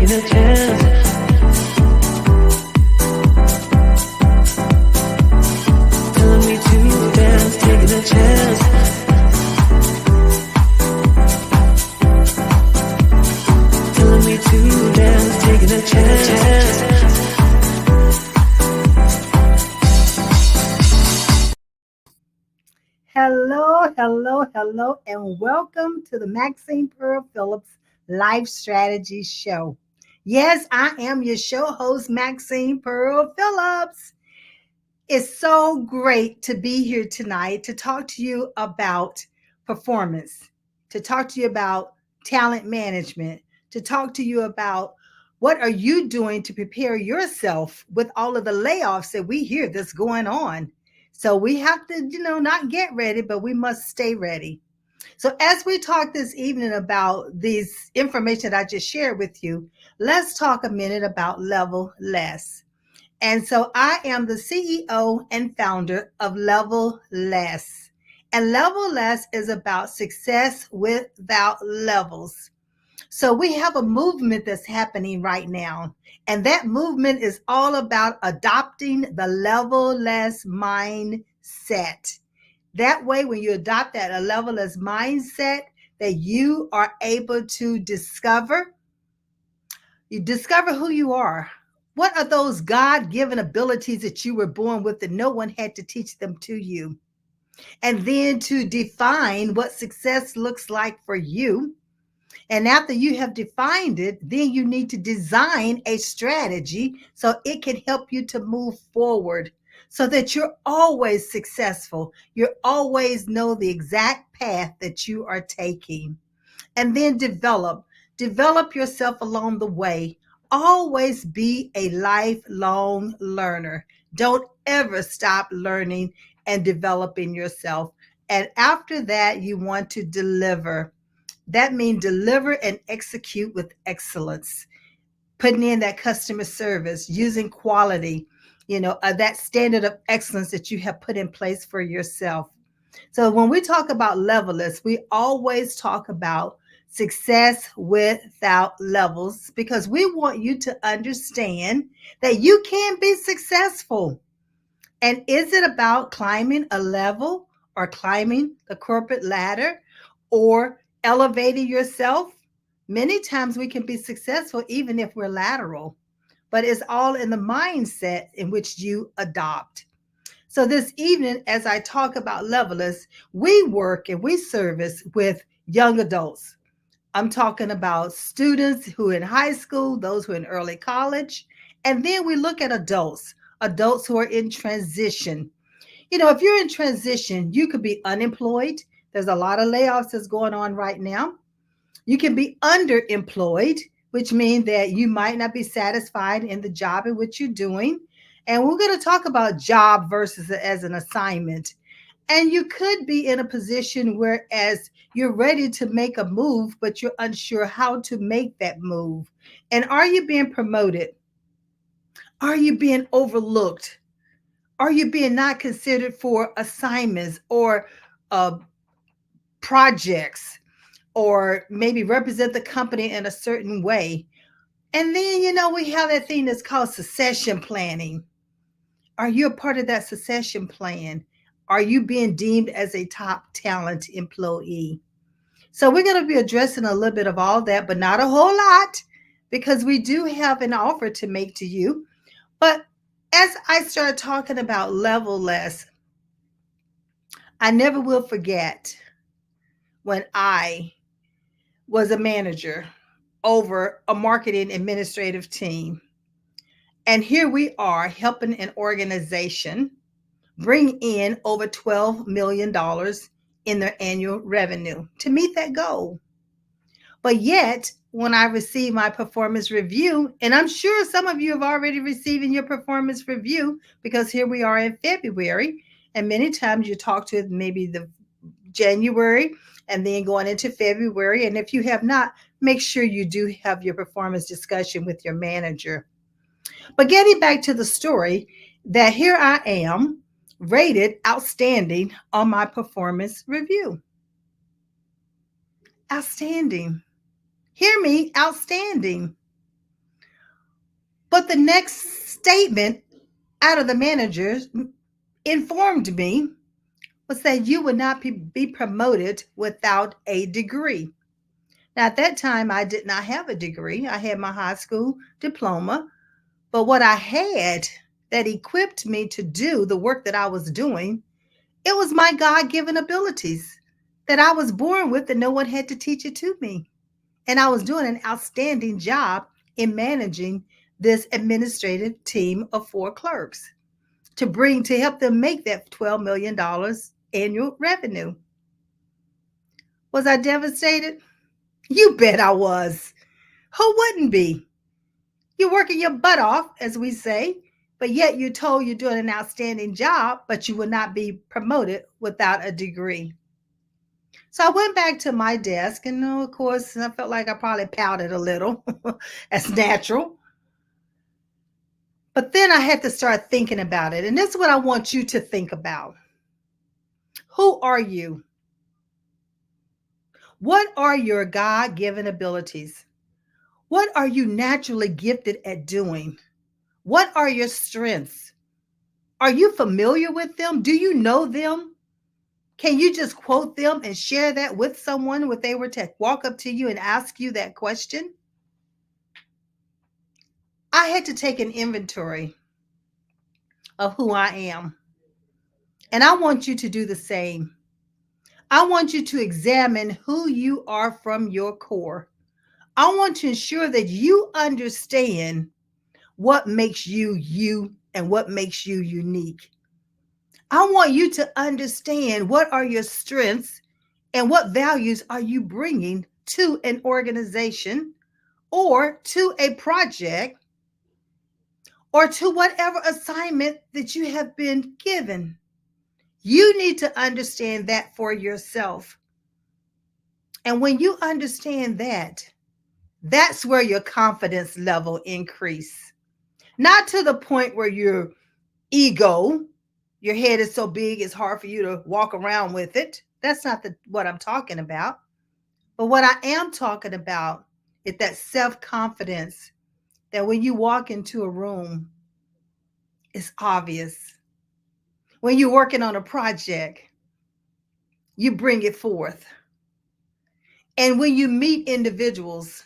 taking a chance. Telling me to dance, taking a chance. Telling me to dance, taking a chance. Hello, and welcome to the Maxine Phillips Life Strategy Show. Yes, I am your show host, Maxine Phillips. It's so great to be here tonight to talk to you about performance, to talk to you about talent management, to talk to you about what are you doing to prepare yourself with all of the layoffs that we hear that's going on. So we have to, not get ready, but we must stay ready. So as we talk this evening about these information that I just shared with you, let's talk a minute about Level Less. And so I am the CEO and founder of Level Less. And Level Less is about success without levels. So we have a movement that's happening right now. And that movement is all about adopting the level less mindset. That way, when you adopt that a level less mindset, that you are able to discover who you are. What are those God-given abilities that you were born with that no one had to teach them to you? And then to define what success looks like for you. And after you have defined it, then you need to design a strategy so it can help you to move forward so that you're always successful. You always know the exact path that you are taking. And then develop yourself along the way. Always be a lifelong learner. Don't ever stop learning and developing yourself. And after that, you want to deliver. That means deliver and execute with excellence, putting in that customer service, using quality, that standard of excellence that you have put in place for yourself. So when we talk about levelless, we always talk about success without levels because we want you to understand that you can be successful. And is it about climbing a level or climbing the corporate ladder or elevating yourself? Many times we can be successful even if we're lateral, but it's all in the mindset in which you adopt. So this evening, as I talk about levelers, we work and we service with young adults. I'm talking about students who are in high school, those who are in early college, and then we look at adults who are in transition. If you're in transition, you could be unemployed. There's a lot of layoffs that's going on right now. You can be underemployed, which means that you might not be satisfied in the job in which you're doing. And we're going to talk about job versus as an assignment. And you could be in a position whereas you're ready to make a move, but you're unsure how to make that move. And are you being promoted? Are you being overlooked? Are you being not considered for assignments or projects or maybe represent the company in a certain way? And then, we have that thing that's called succession planning. Are you a part of that succession plan? Are you being deemed as a top talent employee? So we're going to be addressing a little bit of all that, but not a whole lot because we do have an offer to make to you. But as I start talking about level less, I never will forget when I was a manager over a marketing administrative team. And here we are helping an organization bring in over $12 million in their annual revenue to meet that goal. But yet, when I receive my performance review, and I'm sure some of you have already received your performance review because here we are in February, and many times you talk to maybe the January and then going into February. And if you have not, make sure you do have your performance discussion with your manager. But getting back to the story, that here I am rated outstanding on my performance review. Outstanding. Hear me, outstanding. But the next statement out of the managers informed me was that you would not be promoted without a degree. Now, at that time, I did not have a degree. I had my high school diploma. But what I had that equipped me to do the work that I was doing, it was my God given abilities that I was born with, and no one had to teach it to me. And I was doing an outstanding job in managing this administrative team of 4 clerks to help them make that $12 million annual revenue. Was I devastated? You bet I was. Who wouldn't be? You're working your butt off, as we say, but yet you're told you're doing an outstanding job, but you will not be promoted without a degree. So I went back to my desk, and of course, I felt like I probably pouted a little. That's natural. But then I had to start thinking about it. And this is what I want you to think about. Who are you? What are your God given abilities? What are you naturally gifted at doing? What are your strengths? Are you familiar with them? Do you know them? Can you just quote them and share that with someone if they were to walk up to you and ask you that question? I had to take an inventory of who I am. And I want you to do the same. I want you to examine who you are from your core. I want to ensure that you understand what makes you you and what makes you unique. I want you to understand what are your strengths and what values are you bringing to an organization or to a project or to whatever assignment that you have been given. You need to understand that for yourself. And when you understand that, that's where your confidence level increase. Not to the point where your ego, your head is so big it's hard for you to walk around with it. That's not what I'm talking about. But what I am talking about is that self-confidence that when you walk into a room, it's obvious. When you're working on a project, you bring it forth. And when you meet individuals,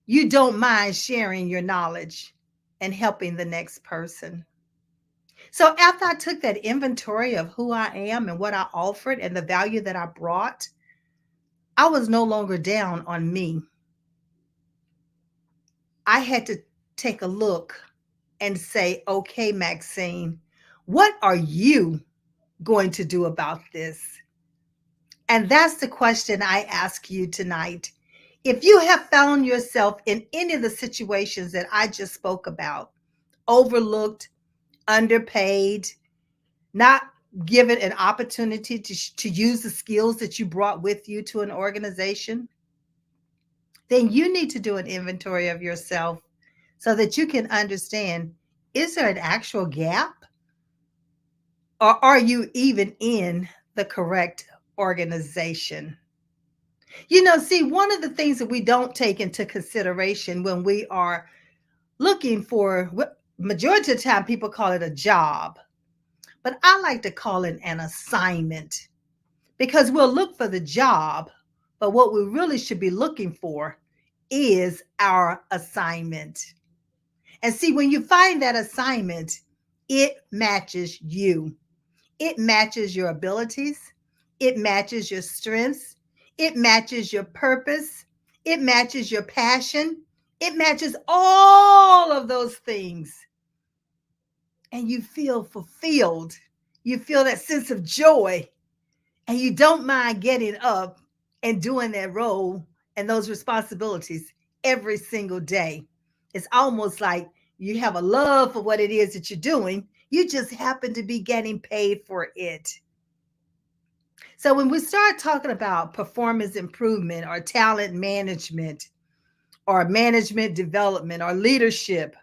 you don't mind sharing your knowledge and helping the next person. So after I took that inventory of who I am and what I offered and the value that I brought, I was no longer down on me. I had to take a look and say, okay, Maxine, what are you going to do about this? And that's the question I ask you tonight. If you have found yourself in any of the situations that I just spoke about, overlooked, underpaid, not given an opportunity to use the skills that you brought with you to an organization, then you need to do an inventory of yourself so that you can understand, is there an actual gap? Or are you even in the correct organization? See, one of the things that we don't take into consideration when we are looking for, majority of the time people call it a job, but I like to call it an assignment, because we'll look for the job, but what we really should be looking for is our assignment. And see, when you find that assignment, it matches you. It matches your abilities. It matches your strengths. It matches your purpose. It matches your passion. It matches all of those things. And you feel fulfilled. You feel that sense of joy. And you don't mind getting up and doing that role and those responsibilities every single day. It's almost like you have a love for what it is that you're doing. You just happen to be getting paid for it. So when we start talking about performance improvement or talent management or management development or leadership,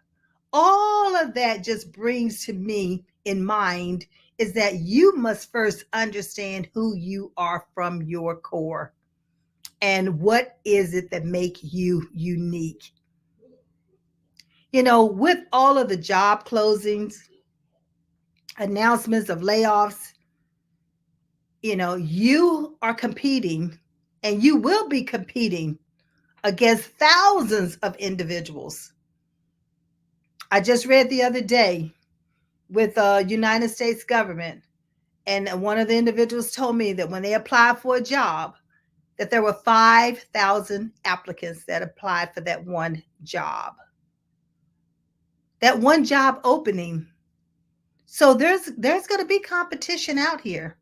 all of that just brings to me in mind is that you must first understand who you are from your core and what is it that make you unique. With all of the job closings, announcements of layoffs, you are competing and you will be competing against thousands of individuals. I just read the other day with the United States government, and one of the individuals told me that when they applied for a job, that there were 5,000 applicants that applied for that one job. That one job opening. So there's going to be competition out here.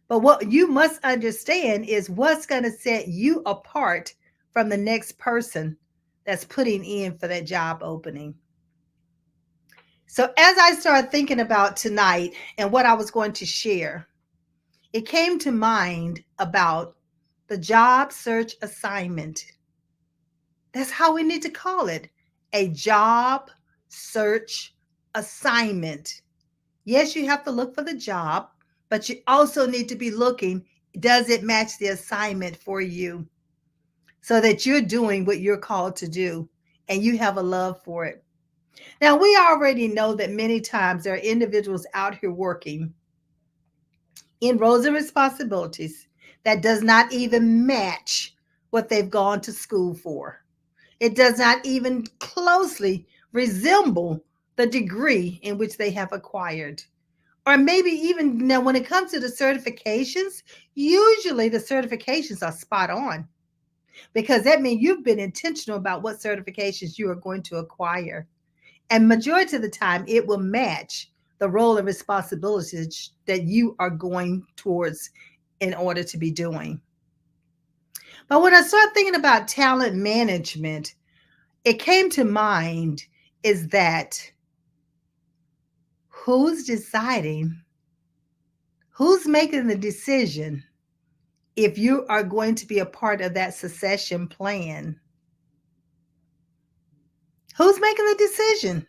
But what you must understand is what's going to set you apart from the next person that's putting in for that job opening. So as I started thinking about tonight and what I was going to share, it came to mind about the job search assignment. That's how we need to call it, a job search assignment. Yes, you have to look for the job, but you also need to be looking, does it match the assignment for you? So that you're doing what you're called to do and you have a love for it. Now, we already know that many times there are individuals out here working in roles and responsibilities that does not even match what they've gone to school for. It does not even closely resemble the degree in which they have acquired. Or maybe even now, when it comes to the certifications, usually the certifications are spot on because that means you've been intentional about what certifications you are going to acquire. And majority of the time, it will match the role and responsibilities that you are going towards in order to be doing. But when I started thinking about talent management, it came to mind is that who's deciding, who's making the decision if you are going to be a part of that succession plan? Who's making the decision?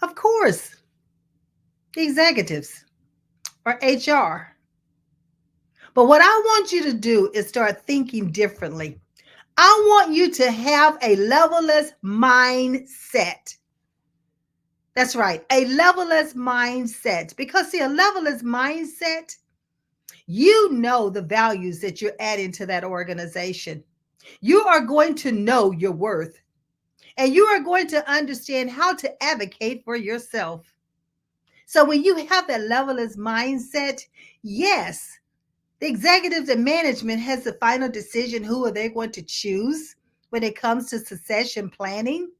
Of course, the executives or HR. But what I want you to do is start thinking differently. I want you to have a levelless mindset. That's right, a levelless mindset. Because, see, a levelless mindset, you know the values that you're adding to that organization. You are going to know your worth, and you are going to understand how to advocate for yourself. So when you have that levelless mindset, yes, the executives and management has the final decision who are they going to choose when it comes to succession planning.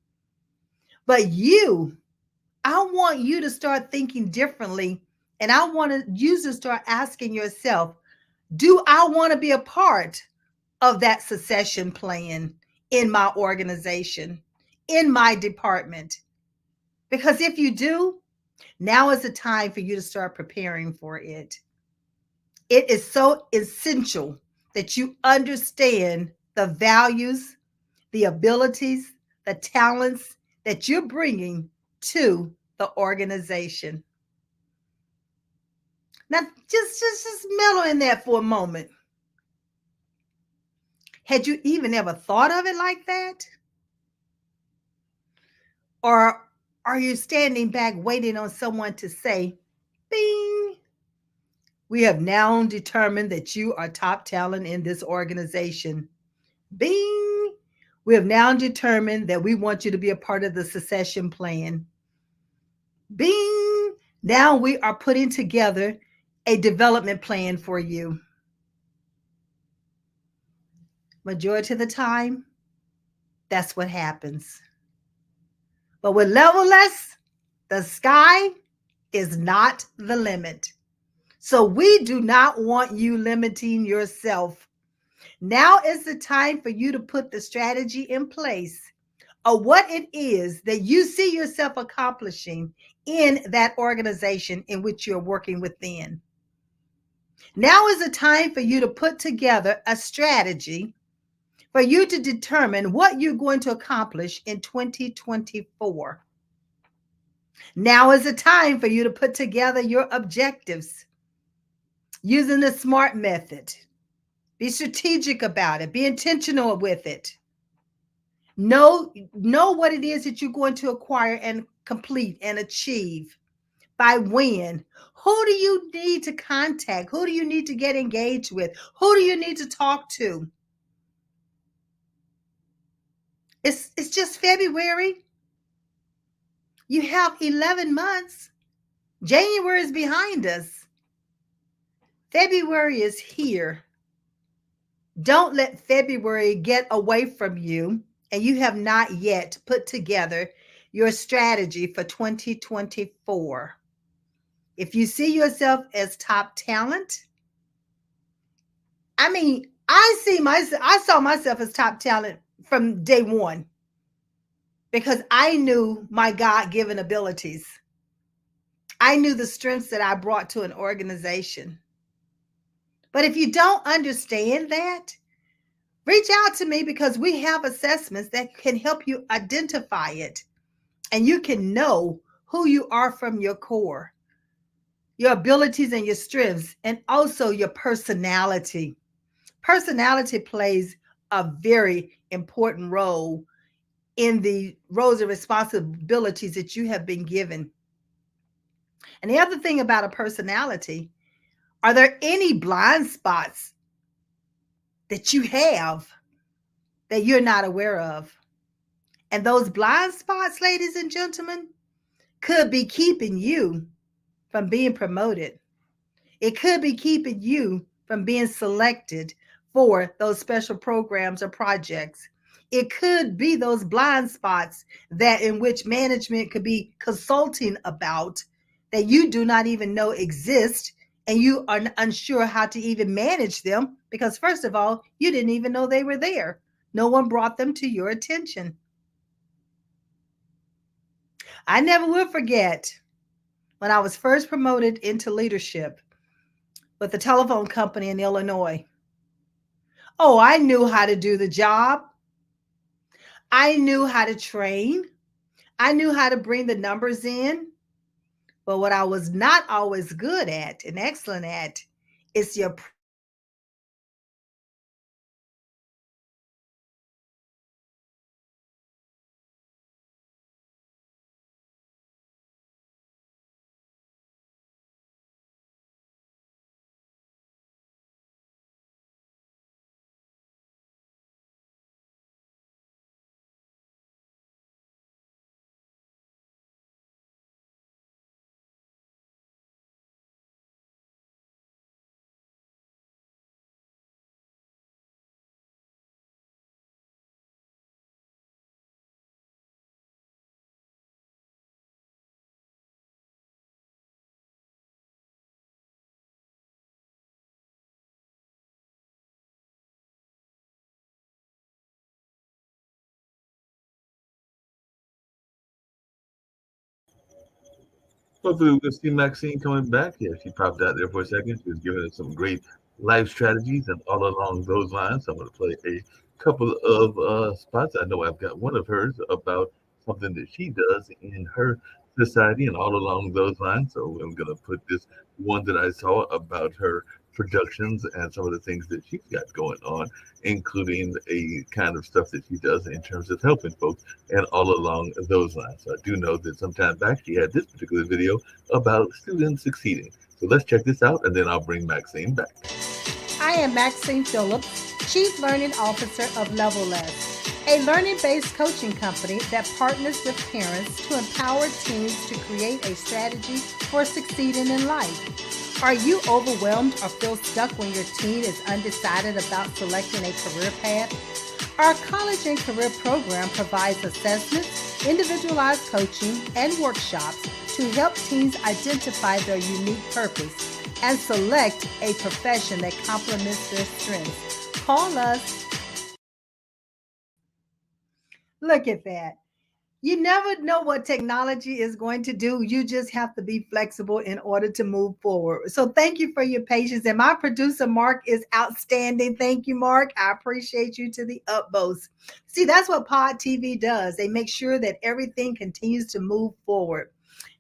But I want you to start thinking differently, and I want you to start asking yourself, do I want to be a part of that succession plan in my organization, in my department? Because if you do, now is the time for you to start preparing for it. It is so essential that you understand the values, the abilities, the talents that you're bringing to the organization. Now, just mellow in that for a moment. Had you even ever thought of it like that? Or are you standing back waiting on someone to say, bing, we have now determined that you are top talent in this organization. Bing, we have now determined that we want you to be a part of the succession plan. Bing, now we are putting together a development plan for you. Majority of the time, that's what happens. But with levelless, the sky is not the limit. So we do not want you limiting yourself. Now is the time for you to put the strategy in place of what it is that you see yourself accomplishing in that organization in which you're working within. Now is the time for you to put together a strategy for you to determine what you're going to accomplish in 2024. Now is the time for you to put together your objectives using the SMART method. Be strategic about it. Be intentional with it. Know what it is that you're going to acquire and complete and achieve. By when? Who do you need to contact? Who do you need to get engaged with? Who do you need to talk to? It's just February. You have 11 months. January is behind us. February is here. Don't let February get away from you, and you have not yet put together your strategy for 2024. If you see yourself as top talent, I mean, I saw myself as top talent from day one because I knew my God-given abilities. I knew the strengths that I brought to an organization. But if you don't understand that, reach out to me because we have assessments that can help you identify it and you can know who you are from your core, your abilities and your strengths, and also your personality. Personality plays a very important role in the roles and responsibilities that you have been given. And the other thing about a personality, are there any blind spots that you have that you're not aware of? And those blind spots, ladies and gentlemen, could be keeping you from being promoted. It could be keeping you from being selected for those special programs or projects. It could be those blind spots that in which management could be consulting about that you do not even know exist and you are unsure how to even manage them because first of all, you didn't even know they were there. No one brought them to your attention. I never will forget when I was first promoted into leadership with a telephone company in Illinois. Oh, I knew how to do the job. I knew how to train. I knew how to bring the numbers in. But what I was not always good at and excellent at is your Hopefully, we'll see Maxine coming back. Yeah, she popped out there for a second. She was giving us some great life strategies, and all along those lines, I'm going to play a couple of spots. I know I've got one of hers about something that she does in her society, and all along those lines. So I'm going to put this one that I saw about her productions and some of the things that she's got going on, including a kind of stuff that she does in terms of helping folks and all along those lines. So I do know that some time back she had this particular video about students succeeding. So let's check this out and then I'll bring Maxine back. I am Maxine Phillips, Chief Learning Officer of Level Less, a learning based coaching company that partners with parents to empower teens to create a strategy for succeeding in life. Are you overwhelmed or feel stuck when your teen is undecided about selecting a career path? Our college and career program provides assessments, individualized coaching, and workshops to help teens identify their unique purpose and select a profession that complements their strengths. Call us. Look at that. You never know what technology is going to do. You just have to be flexible in order to move forward. So thank you for your patience. And my producer, Mark, is outstanding. Thank you, Mark. I appreciate you to the utmost. See, that's what Pod TV does. They make sure that everything continues to move forward.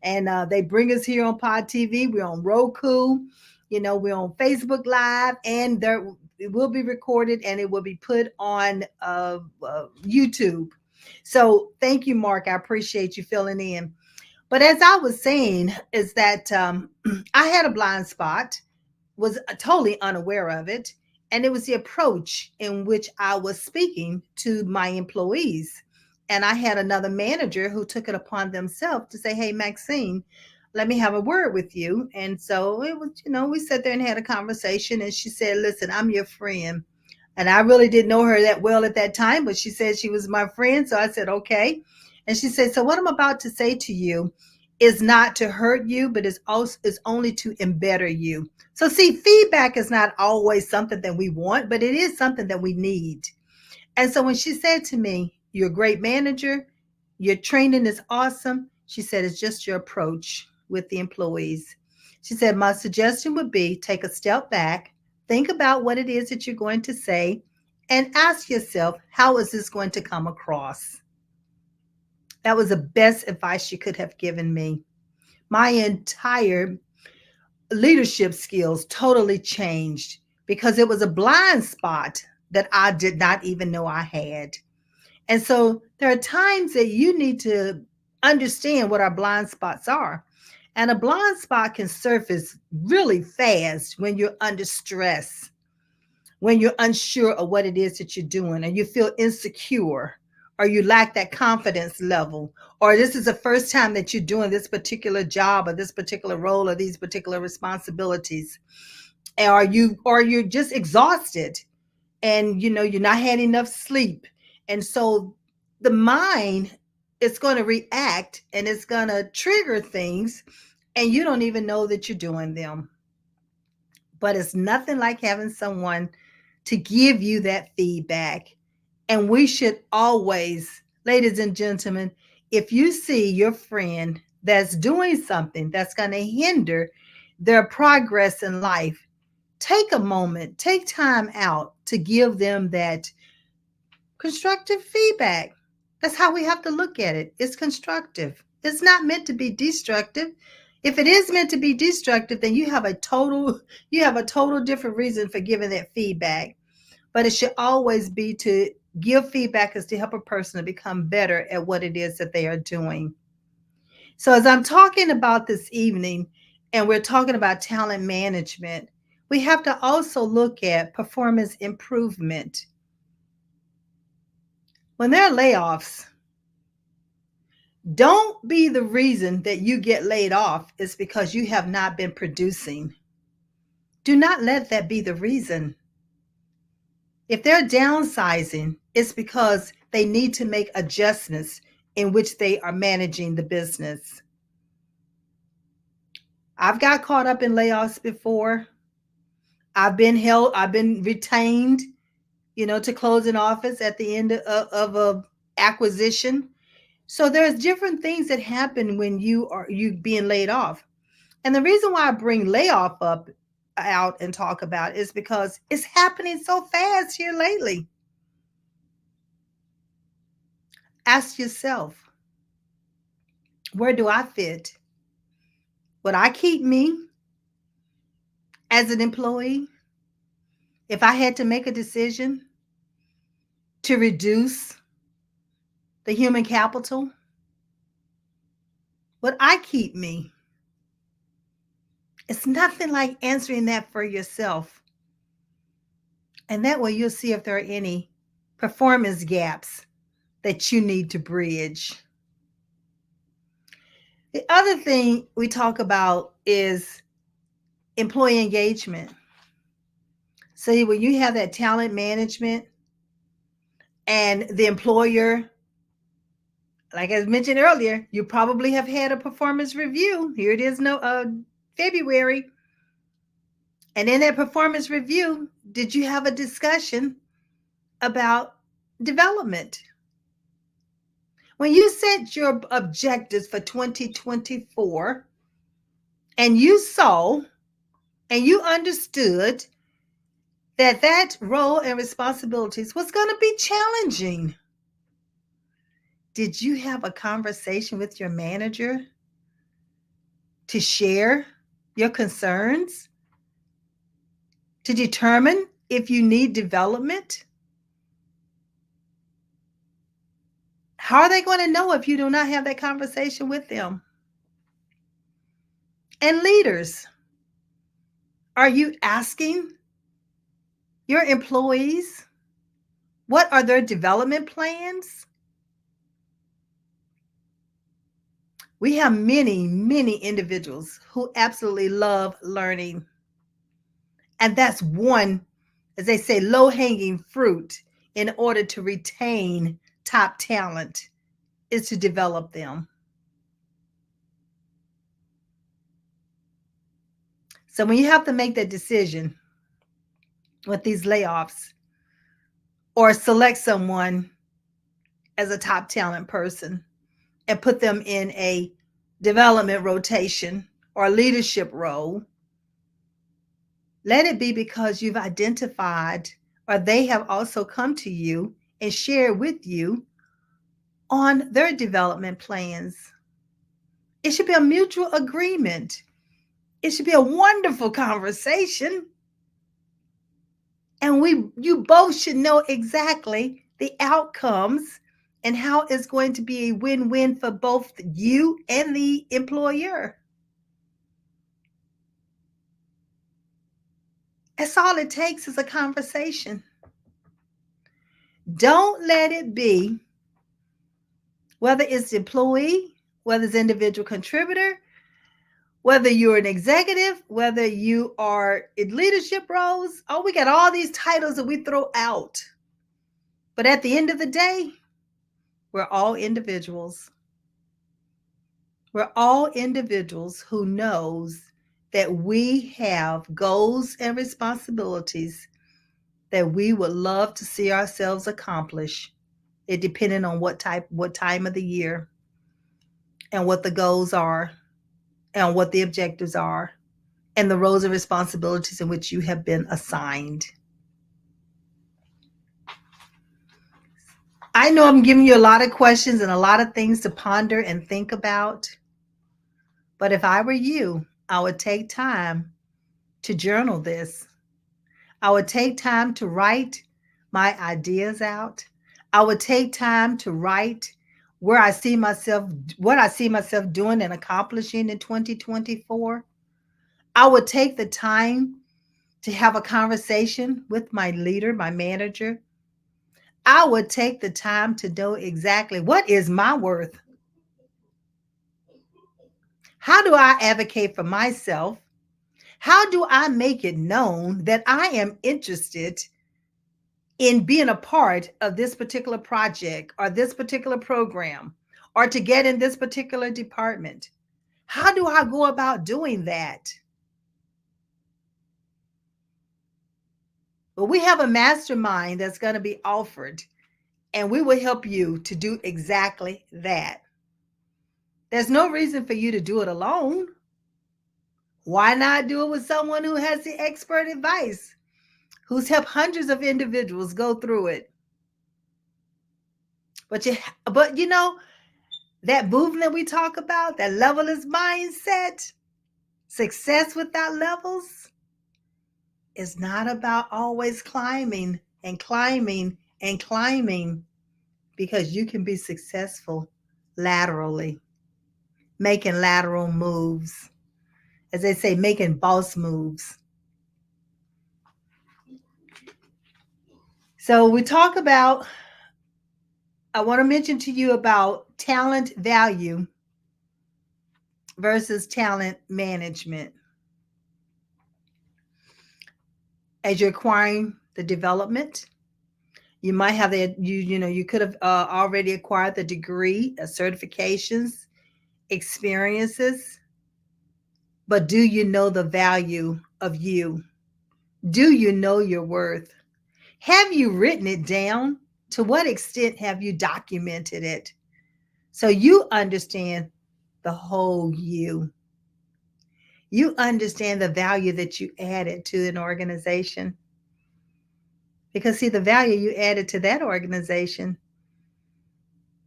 And they bring us here on Pod TV. We're on Roku. We're on Facebook Live. And it will be recorded and it will be put on YouTube. So thank you, Mark. I appreciate you filling in. But as I was saying, is that I had a blind spot, was totally unaware of it. And it was the approach in which I was speaking to my employees. And I had another manager who took it upon themselves to say, hey, Maxine, let me have a word with you. And so it was, we sat there and had a conversation. And she said, listen, I'm your friend. And I really didn't know her that well at that time, but she said she was my friend. So I said, okay. And she said, so what I'm about to say to you is not to hurt you, but is only to embetter you. So see, feedback is not always something that we want, but it is something that we need. And so when she said to me, you're a great manager, your training is awesome, she said, it's just your approach with the employees. She said, my suggestion would be take a step back, think about what it is that you're going to say, and ask yourself, how is this going to come across? That was the best advice she could have given me. My entire leadership skills totally changed because it was a blind spot that I did not even know I had. And so there are times that you need to understand what our blind spots are. And a blind spot can surface really fast when you're under stress, when you're unsure of what it is that you're doing and you feel insecure or you lack that confidence level, or this is the first time that you're doing this particular job or this particular role or these particular responsibilities, or you're just exhausted and you're not had enough sleep. And so the mind is going to react and it's going to trigger things and you don't even know that you're doing them. But it's nothing like having someone to give you that feedback. And we should always, ladies and gentlemen, if you see your friend that's doing something that's going to hinder their progress in life, take a moment, take time out to give them that constructive feedback. That's how we have to look at it. It's constructive. It's not meant to be destructive. If it is meant to be destructive, then you have a total different reason for giving that feedback. But it should always be to give feedback is to help a person to become better at what it is that they are doing. So as I'm talking about this evening, and we're talking about talent management, we have to also look at performance improvement. When there are layoffs, don't be the reason that you get laid off is because you have not been producing. Do not let that be the reason. If they're downsizing, it's because they need to make adjustments in which they are managing the business. I've got caught up in layoffs before. I've been retained, to close an office at the end of a acquisition. So there's different things that happen when you being laid off. And the reason why I bring layoff up out and talk about it is because it's happening so fast here lately. Ask yourself, where do I fit? Would I keep me as an employee if I had to make a decision to reduce the human capital? Would I keep me? It's nothing like answering that for yourself. And that way you'll see if there are any performance gaps that you need to bridge. The other thing we talk about is employee engagement. See, when you have that talent management and the employer, like I mentioned earlier, you probably have had a performance review. Here it is, February. And in that performance review, did you have a discussion about development? When you set your objectives for 2024 and you saw and you understood that role and responsibilities was going to be challenging, did you have a conversation with your manager to share your concerns, to determine if you need development? How are they going to know if you do not have that conversation with them? And leaders, are you asking your employees what are their development plans? We have many, many individuals who absolutely love learning. And that's one, as they say, low hanging fruit in order to retain top talent is to develop them. So when you have to make that decision with these layoffs or select someone as a top talent person and put them in a development rotation or leadership role, let it be because you've identified or they have also come to you and shared with you on their development plans. It should be a mutual agreement. It should be a wonderful conversation. And you both should know exactly the outcomes and how it's going to be a win-win for both you and the employer. That's all it takes is a conversation. Don't let it be, whether it's employee, whether it's individual contributor, whether you're an executive, whether you are in leadership roles. Oh, we got all these titles that we throw out. But at the end of the day, we're all individuals. We're all individuals who knows that we have goals and responsibilities that we would love to see ourselves accomplish. It depending on what time of the year and what the goals are and what the objectives are and the roles and responsibilities in which you have been assigned. I know I'm giving you a lot of questions and a lot of things to ponder and think about. But if I were you, I would take time to journal this. I would take time to write my ideas out. I would take time to write what I see myself doing and accomplishing in 2024. I would take the time to have a conversation with my leader, my manager. I would take the time to know exactly what is my worth. How do I advocate for myself? How do I make it known that I am interested in being a part of this particular project or this particular program or to get in this particular department? How do I go about doing that? Well, we have a mastermind that's going to be offered, and we will help you to do exactly that. There's no reason for you to do it alone. Why not do it with someone who has the expert advice, who's helped hundreds of individuals go through it? But you know, that movement we talk about, that levelist mindset, success without levels, is not about always climbing and climbing and climbing, because you can be successful laterally, making lateral moves. As they say, making boss moves. So we talk about, I want to mention to you about talent value versus talent management. As you're acquiring the development, you might have you could have already acquired the degree, certifications, experiences, but do you know the value of you? Do you know your worth? Have you written it down? To what extent have you documented it? So you understand the whole you. You understand the value that you added to an organization. Because, see, the value you added to that organization,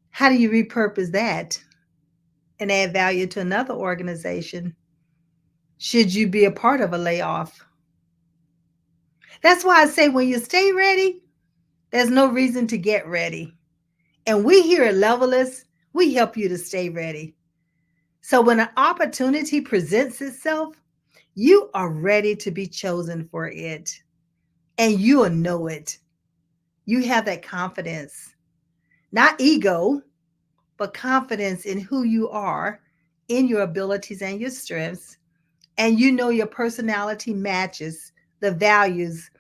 how do you repurpose that and add value to another organization should you be a part of a layoff? That's why I say when you stay ready, there's no reason to get ready. And we here at Levelist, we help you to stay ready. So when an opportunity presents itself, you are ready to be chosen for it. And you'll know it. You have that confidence, not ego, but confidence in who you are, in your abilities and your strengths. And you know your personality matches the values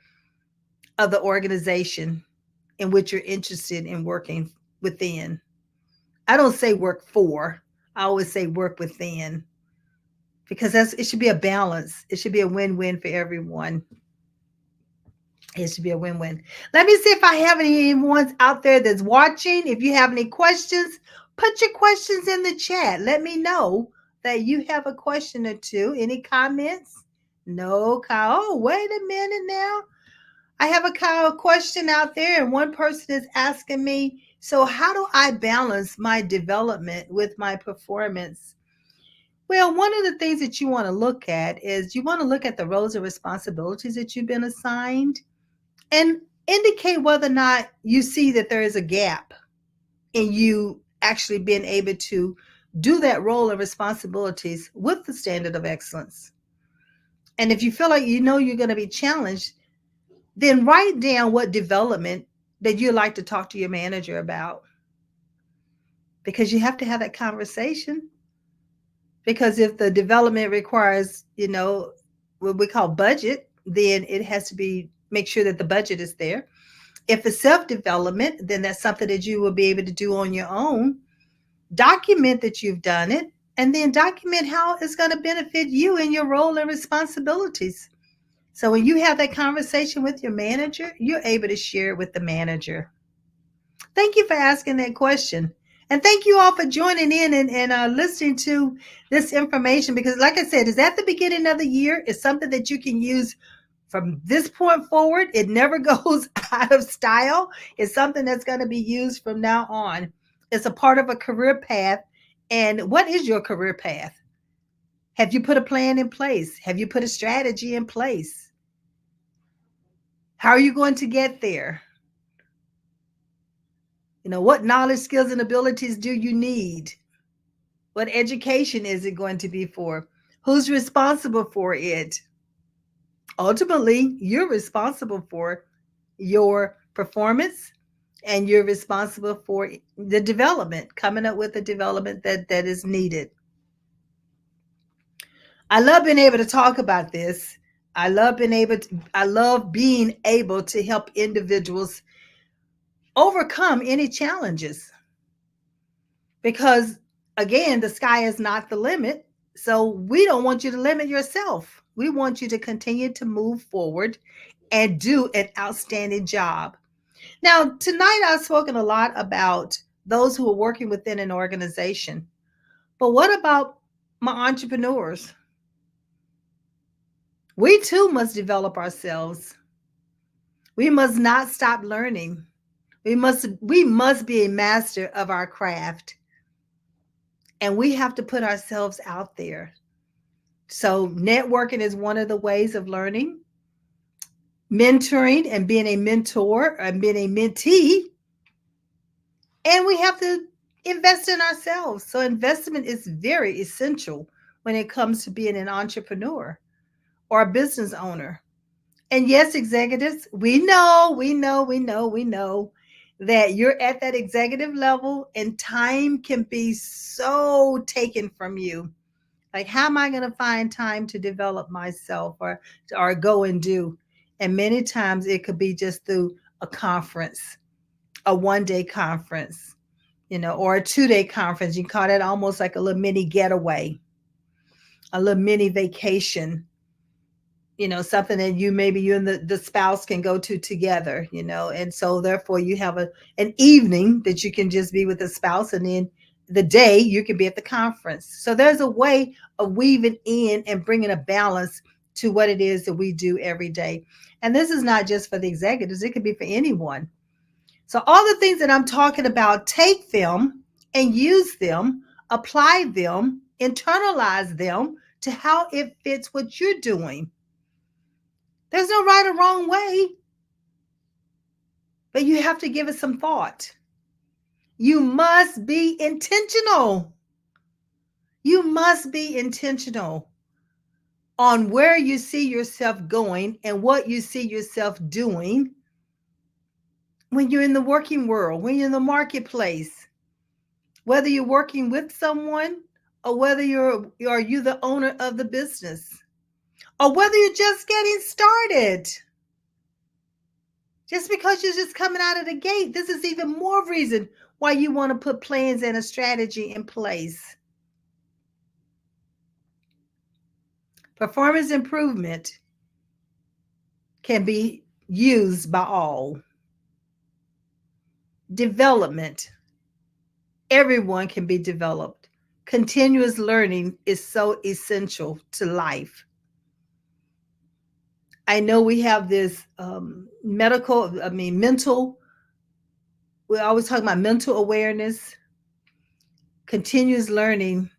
of the organization in which you're interested in working within. I don't say work for, I always say work within, because it should be a balance. It should be a win-win for everyone. It should be a win-win. Let me see if I have anyone out there that's watching. If you have any questions, put your questions in the chat. Let me know that you have a question or two. Any comments? No, Kyle. Oh, wait a minute now. I have a question out there, and one person is asking me, so how do I balance my development with my performance? Well, one of the things that you want to look at is you want to look at the roles and responsibilities that you've been assigned and indicate whether or not you see that there is a gap in you actually being able to do that role and responsibilities with the standard of excellence. And if you feel like you know you're going to be challenged, then write down what development that you'd like to talk to your manager about, because you have to have that conversation. Because if the development requires, what we call budget, then it has to be make sure that the budget is there. If it's self-development, then that's something that you will be able to do on your own. Document that you've done it, and then document how it's going to benefit you in your role and responsibilities. So when you have that conversation with your manager, you're able to share it with the manager. Thank you for asking that question. And thank you all for joining in and listening to this information, because like I said, it's at the beginning of the year. It's something that you can use from this point forward. It never goes out of style. It's something that's going to be used from now on. It's a part of a career path. And what is your career path? Have you put a plan in place? Have you put a strategy in place? How are you going to get there? What knowledge, skills, and abilities do you need? What education is it going to be for? Who's responsible for it? Ultimately, you're responsible for your performance, and you're responsible for the development, coming up with the development that is needed. I love being able to talk about this. I love being able to help individuals overcome any challenges, because again, the sky is not the limit. So we don't want you to limit yourself. We want you to continue to move forward and do an outstanding job. Now, tonight I've spoken a lot about those who are working within an organization. But what about my entrepreneurs? We too must develop ourselves. We must not stop learning. We must be a master of our craft. And we have to put ourselves out there. So networking is one of the ways of learning. Mentoring and being a mentor and being a mentee. And we have to invest in ourselves. So investment is very essential when it comes to being an entrepreneur or a business owner. And yes, executives, we know that you're at that executive level and time can be so taken from you. Like, how am I going to find time to develop myself or go and do? And many times it could be just through a conference, a one-day conference, or a 2-day conference. You call that almost like a little mini getaway, a little mini vacation, something that you and the spouse can go to together, and so therefore you have an evening that you can just be with the spouse, and then the day you can be at the conference. So there's a way of weaving in and bringing a balance to what it is that we do every day. And this is not just for the executives, it could be for anyone. So all the things that I'm talking about, take them and use them, apply them, internalize them to how it fits what you're doing. There's no right or wrong way, but you have to give it some thought. You must be intentional. You must be intentional on where you see yourself going and what you see yourself doing when you're in the working world, when you're in the marketplace, whether you're working with someone or whether are you the owner of the business or whether you're just getting started. Just because you're just coming out of the gate, this is even more reason why you want to put plans and a strategy in place. Performance improvement can be used by all. Development, everyone can be developed. Continuous learning is so essential to life. I know we have this mental, we always talk about mental awareness, continuous learning.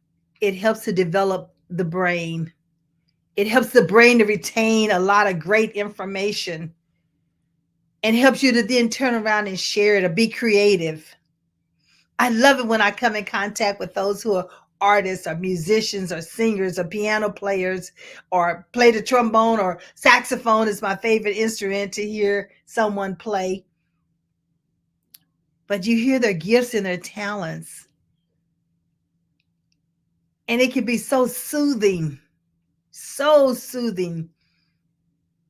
It helps to develop the brain. It helps the brain to retain a lot of great information and helps you to then turn around and share it or be creative. I love it when I come in contact with those who are artists or musicians or singers or piano players or play the trombone or saxophone is my favorite instrument to hear someone play. But you hear their gifts and their talents. And it can be so soothing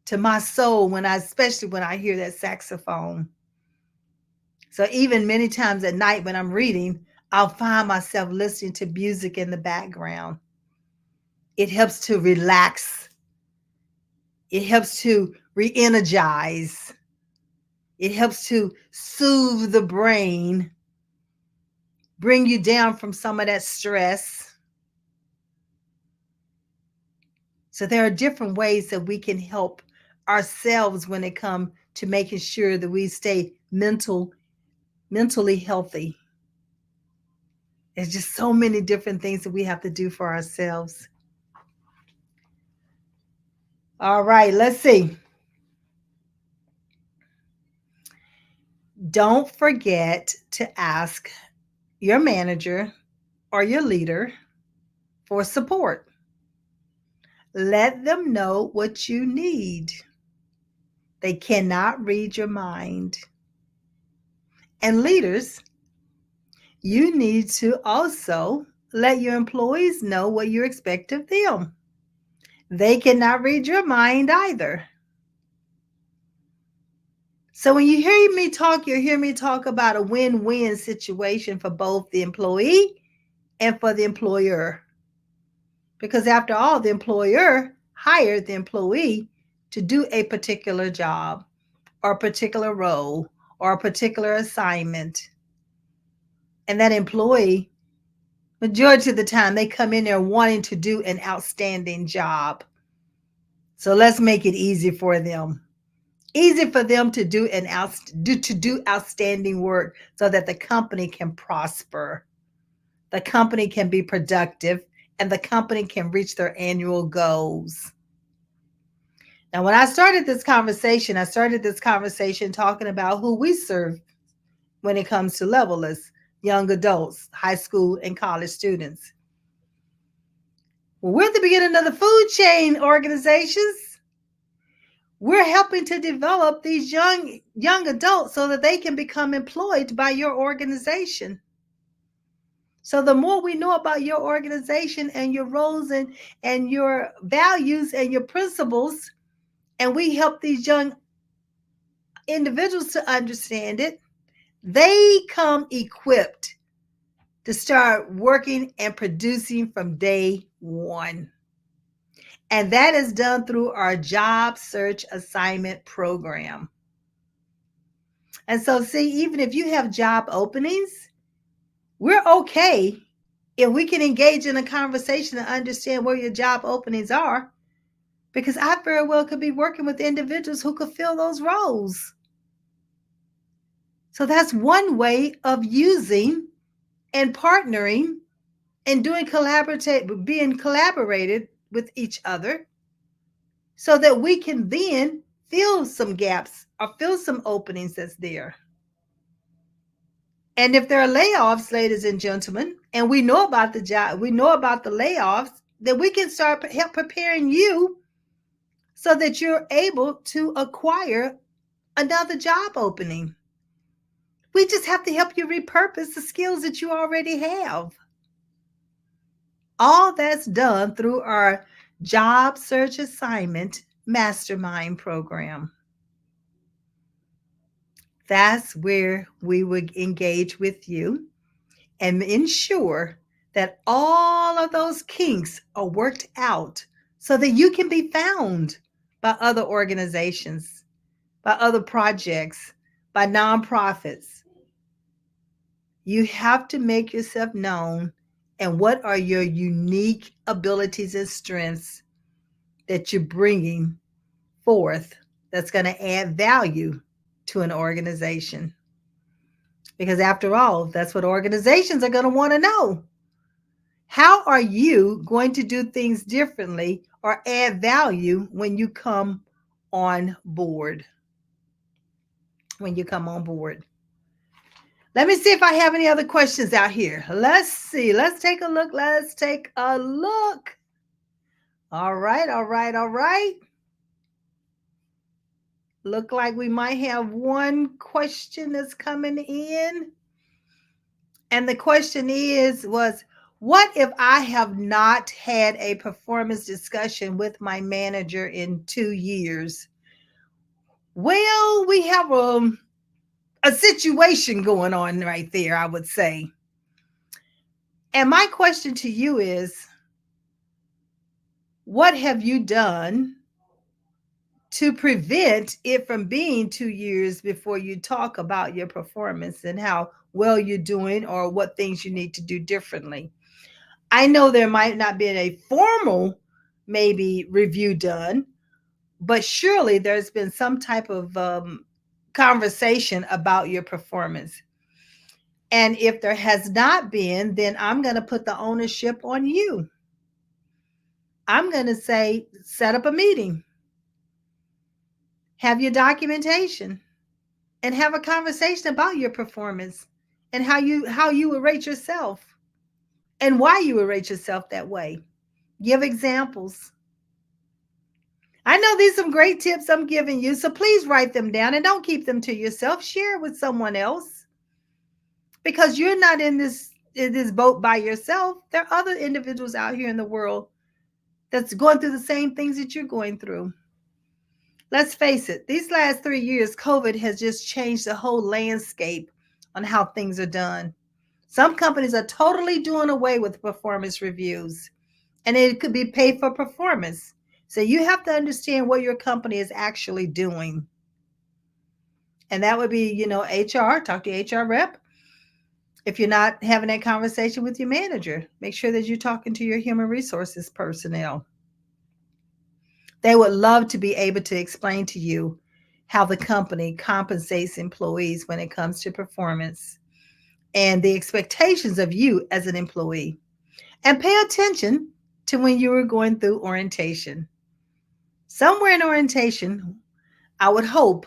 to my soul especially when I hear that saxophone. So even many times at night when I'm reading, I'll find myself listening to music in the background. It helps to relax. It helps to re-energize. It helps to soothe the brain, bring you down from some of that stress. So there are different ways that we can help ourselves when it comes to making sure that we stay mentally healthy. There's just so many different things that we have to do for ourselves. All right, let's see. Don't forget to ask your manager or your leader for support. Let them know what you need. They cannot read your mind. And leaders, you need to also let your employees know what you expect of them. They cannot read your mind either. So when you hear me talk, you hear me talk about a win-win situation for both the employee and for the employer. Because after all, the employer hired the employee to do a particular job or a particular role or a particular assignment. And that employee, majority of the time, they come in there wanting to do an outstanding job. So let's make it easy for them. Easy for them to do outstanding work so that the company can prosper. The company can be productive and the company can reach their annual goals. Now, when I started this conversation talking about who we serve when it comes to levelless, young adults, high school, and college students. Well, we're at the beginning of the food chain organizations. We're helping to develop these young adults so that they can become employed by your organization. So the more we know about your organization and your roles and your values and your principles, and we help these young individuals to understand it, they come equipped to start working and producing from day one. And that is done through our job search assignment program. And so, see, even if you have job openings, we're okay if we can engage in a conversation and understand where your job openings are, because I very well could be working with individuals who could fill those roles. So that's one way of using and partnering and being collaborated with each other so that we can then fill some gaps or fill some openings that's there. And if there are layoffs, ladies and gentlemen, and we know about the job, we know about the layoffs, then we can start help preparing you so that you're able to acquire another job opening. We just have to help you repurpose the skills that you already have. All that's done through our job search assignment mastermind program. That's where we would engage with you and ensure that all of those kinks are worked out so that you can be found by other organizations, by other projects, by nonprofits. You have to make yourself known, and what are your unique abilities and strengths that you're bringing forth that's going to add value to an organization. Because after all, that's what organizations are going to want to know. How are you going to do things differently or add value when you come on board? When you come on board. Let me see if I have any other questions out here. Let's see. Let's take a look. Let's take a look. All right, all right, all right. Look like we might have one question that's coming in. And the question was, what if I have not had a performance discussion with my manager in 2 years? Well, we have a situation going on right there, I would say. And my question to you is, what have you done to prevent it from being 2 years before you talk about your performance and how well you're doing or what things you need to do differently? I know there might not be a formal maybe review done, but surely there's been some type of conversation about your performance. And if there has not been, then I'm going to put the ownership on you. I'm going to say, set up a meeting, have your documentation, and have a conversation about your performance and how you would rate yourself and why you would rate yourself that way. Give examples. I know these are some great tips I'm giving you, so please write them down and don't keep them to yourself. Share it with someone else, because you're not in this boat by yourself. There are other individuals out here in the world that's going through the same things that you're going through. Let's face it, these last 3 years, COVID has just changed the whole landscape on how things are done. Some companies are totally doing away with performance reviews, and it could be paid for performance. So you have to understand what your company is actually doing. And that would be, HR, talk to your HR rep. If you're not having that conversation with your manager, make sure that you're talking to your human resources personnel. They would love to be able to explain to you how the company compensates employees when it comes to performance and the expectations of you as an employee. And pay attention to when you were going through orientation. Somewhere in orientation, I would hope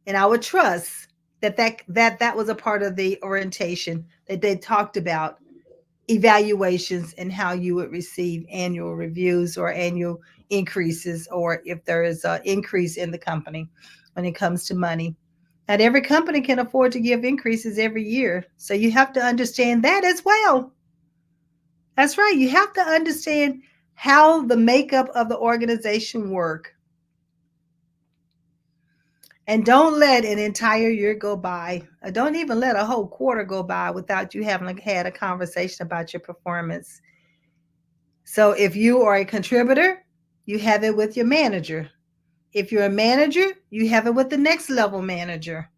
and I would trust that was a part of the orientation, that they talked about evaluations and how you would receive annual reviews or annual increases, or if there is an increase in the company when it comes to money. Not every company can afford to give increases every year. So you have to understand that as well. That's right. You have to understand how the makeup of the organization work. And don't let an entire year go by. Or don't even let a whole quarter go by without you having had a conversation about your performance. So if you are a contributor, you have it with your manager. If you're a manager, you have it with the next level manager.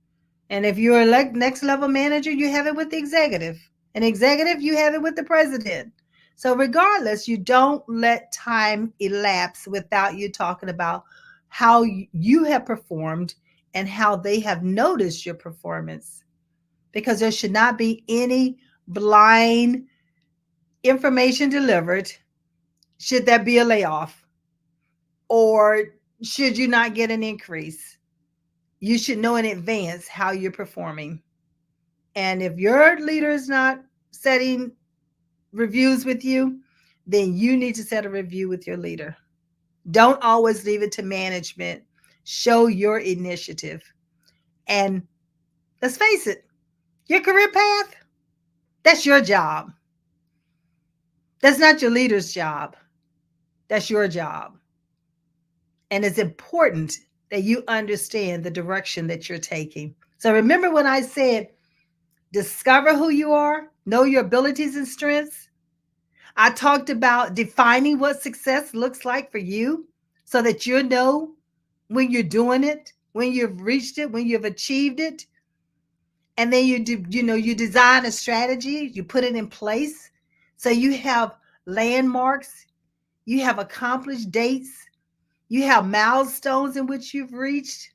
And if you're a next level manager, you have it with the executive. An executive, you have it with the president. So regardless, you don't let time elapse without you talking about how you have performed and how they have noticed your performance. Because there should not be any blind information delivered should there be a layoff, or should you not get an increase. You should know in advance how you're performing. And if your leader is not setting reviews with you, then you need to set a review with your leader. Don't always leave it to management. Show your initiative. And let's face it, your career path, that's your job. That's not your leader's job. That's your job. And it's important that you understand the direction that you're taking. So remember when I said, discover who you are, know your abilities and strengths. I talked about defining what success looks like for you so that you know when you're doing it, when you've reached it, when you've achieved it. And then you design a strategy, you put it in place. So you have landmarks, you have accomplished dates, you have milestones in which you've reached.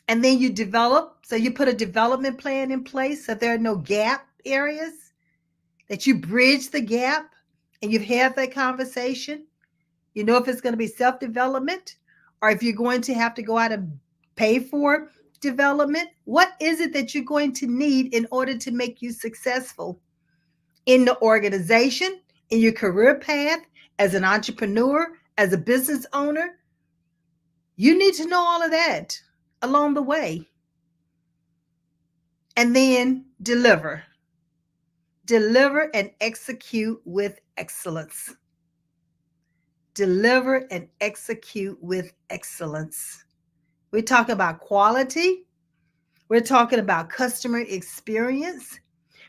And then you develop. So you put a development plan in place so there are no gap areas, that you bridge the gap, and you've had that conversation. You know if it's going to be self-development or if you're going to have to go out and pay for development. What is it that you're going to need in order to make you successful in the organization, in your career path, as an entrepreneur, as a business owner? You need to know all of that along the way. And then deliver. Deliver and execute with excellence. Deliver and execute with excellence. We're talking about quality. We're talking about customer experience.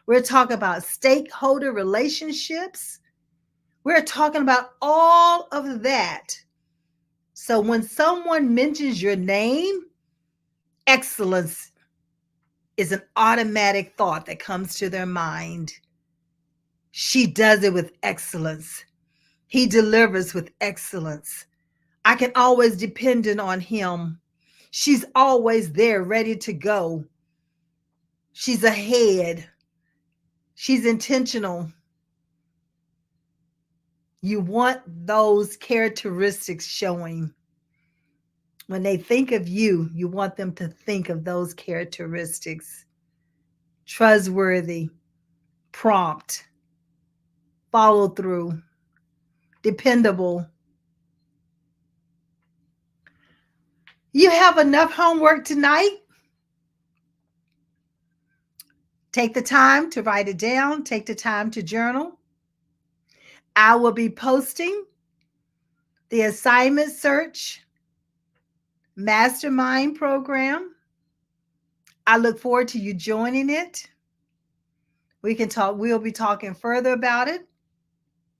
We're talking about stakeholder relationships. We're talking about all of that. So when someone mentions your name, excellence is an automatic thought that comes to their mind. She does it with excellence. He delivers with excellence. I can always depend on him. She's always there, ready to go. She's ahead. She's intentional. You want those characteristics showing. When they think of you, you want them to think of those characteristics. Trustworthy, prompt, follow through, dependable. You have enough homework tonight. Take the time to write it down. Take the time to journal. I will be posting the assignment search mastermind program. I look forward to you joining it. We can talk, we'll be talking further about it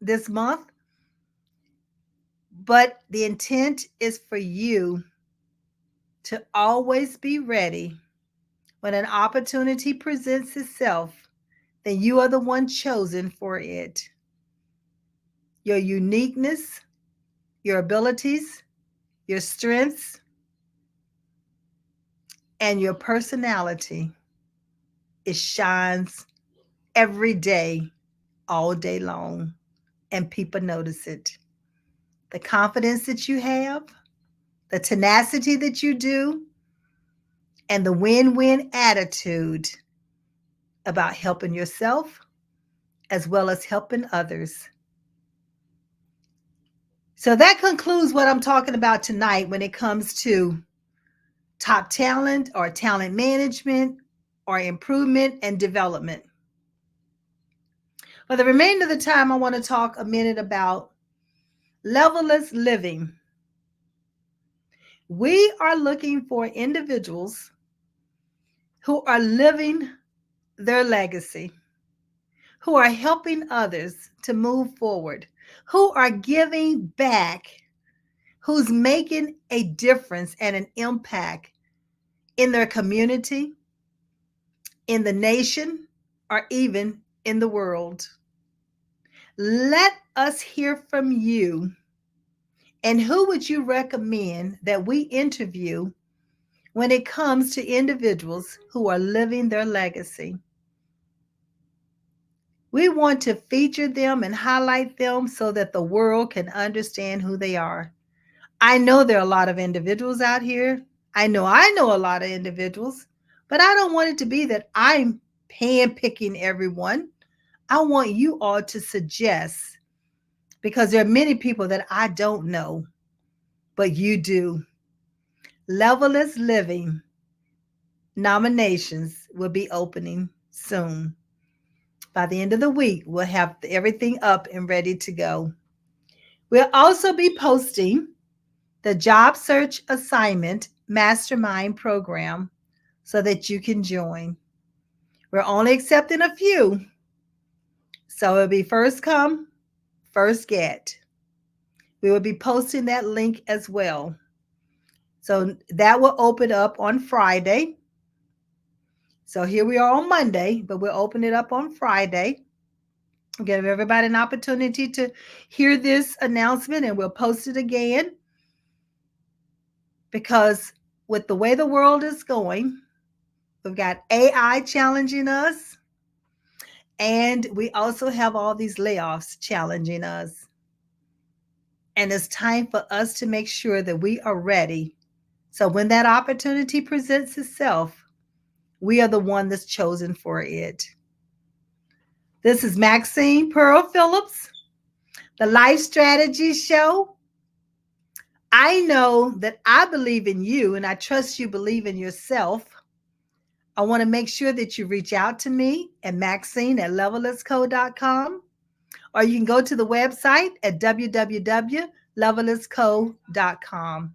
this month. But the intent is for you to always be ready when an opportunity presents itself, then you are the one chosen for it. Your uniqueness, your abilities, your strengths, and your personality, it shines every day, all day long, and people notice it. The confidence that you have, the tenacity that you do, and the win-win attitude about helping yourself as well as helping others. So that concludes what I'm talking about tonight when it comes to top talent or talent management or improvement and development. For the remainder of the time, I want to talk a minute about levelless living. We are looking for individuals who are living their legacy, who are helping others to move forward, who are giving back, who's making a difference and an impact in their community, in the nation, or even in the world. Let us hear from you. And who would you recommend that we interview when it comes to individuals who are living their legacy? We want to feature them and highlight them so that the world can understand who they are. I know there are a lot of individuals out here. I know a lot of individuals But I don't want it to be that I'm handpicking everyone. I want you all to suggest, because there are many people that I don't know, but you do. Leveless Living nominations will be opening soon. By the end of the week, we'll have everything up and ready to go. We'll also be posting the Job Search Assignment Mastermind Program so that you can join. We're only accepting a few, so it'll be first come, first get. We will be posting that link as well. So that will open up on Friday. So here we are on Monday, but we'll open it up on Friday. Give everybody an opportunity to hear this announcement, and we'll post it again. Because with the way the world is going, we've got AI challenging us, and we also have all these layoffs challenging us. And it's time for us to make sure that we are ready. So when that opportunity presents itself, we are the one that's chosen for it. This is Maxine Pearl Phillips, the Life Strategy Show. I know that I believe in you, and I trust you believe in yourself. I want to make sure that you reach out to me at Maxine@levellessco.com, or you can go to the website at www.levellessco.com.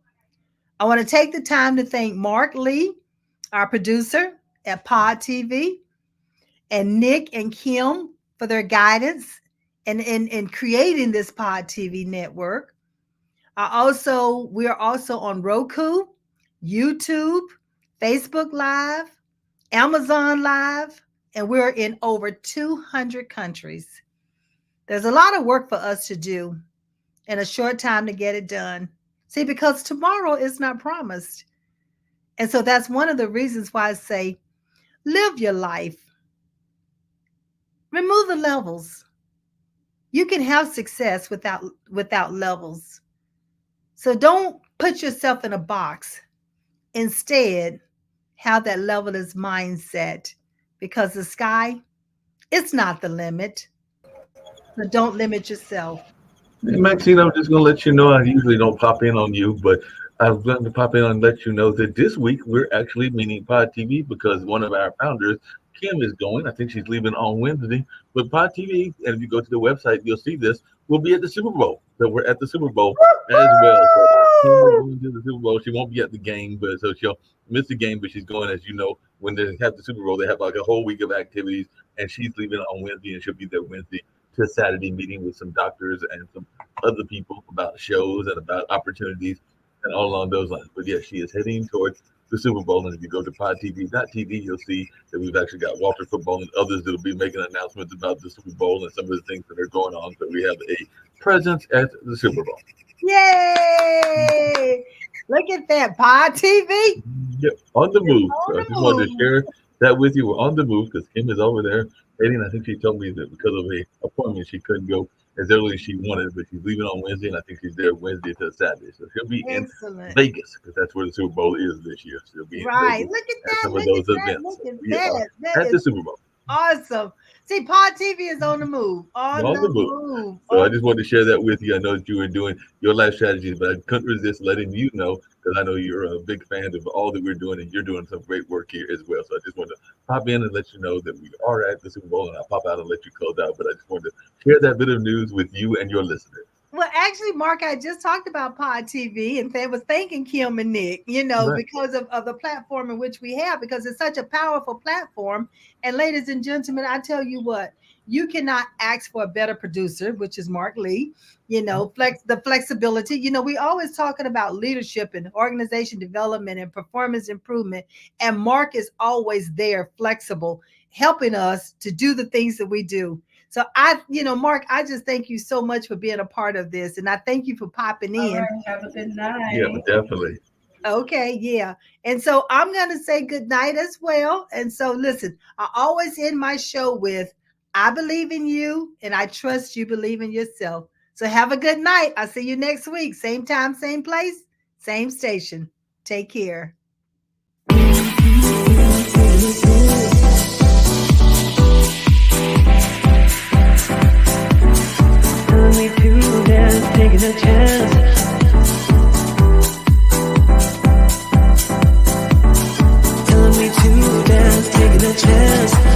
I want to take the time to thank Mark Lee, our producer at Pod TV, and Nick and Kim for their guidance in creating this Pod TV network. We are also on Roku, YouTube, Facebook Live, Amazon Live, and we're in over 200 countries. There's a lot of work for us to do in a short time to get it done. See, because tomorrow is not promised. And so that's one of the reasons why I say, live your life. Remove the levels. You can have success without levels. So don't put yourself in a box. Instead, have that levelist mindset, because the sky, it's not the limit. So don't limit yourself. Hey, Maxine, I'm just going to let you know I usually don't pop in on you, but I'm going to pop in and let you know that this week we're actually meeting Pod TV because one of our founders, Kim, is going. I think she's leaving on Wednesday. But Pod TV, and if you go to the website, you'll see this. We'll be at the Super Bowl. So we're at the Super Bowl as well. So Kim is going to the Super Bowl. She won't be at the game, but so she'll miss the game, but she's going. As you know, when they have the Super Bowl, they have like a whole week of activities, and she's leaving on Wednesday, and she'll be there Wednesday to Saturday, meeting with some doctors and some other people about shows and about opportunities and all along those lines. But yes, she is heading towards the Super Bowl. And if you go to podtv.tv, you'll see that we've actually got Walter Football and others that will be making announcements about the Super Bowl and some of the things that are going on. So we have a presence at the Super Bowl. Yay! Look at that, Pod TV. Yep, on the move. On So I the just wanted to move. share that with you. We're on the move because Kim is over there heading. I think she told me that because of a appointment she couldn't go as early as she wanted, but she's leaving on Wednesday, and I think she's there Wednesday to Saturday. So she'll be in Excellent. Vegas because that's where the Super Bowl is this year. She'll be in Right. Vegas Look at at that. some of Look those at that. events. Look So at we are that. That at the is Super Bowl. awesome. See, Pod TV is on the move. On On the the move. move. So I just wanted to share that with you. I know that you were doing your life strategies, but I couldn't resist letting you know because I know you're a big fan of all that we're doing, and you're doing some great work here as well. So I just wanted to pop in and let you know that we are at the Super Bowl, and I'll pop out and let you close out. But I just wanted to share that bit of news with you and your listeners. Well, actually, Mark, I just talked about Pod TV and was thanking Kim and Nick, Right. because of the platform in which we have, because it's such a powerful platform. And ladies and gentlemen, I tell you what, you cannot ask for a better producer, which is Mark Lee, the flexibility. We always talking about leadership and organization development and performance improvement. And Mark is always there, flexible, helping us to do the things that we do. So Mark, I just thank you so much for being a part of this. And I thank you for popping All in. right, have a good Yeah, night. definitely. Okay, yeah. And so I'm going to say good night as well. And so listen, I always end my show with, I believe in you and I trust you believe in yourself. So have a good night. I'll see you next week. Same time, same place, same station. Take care. chance.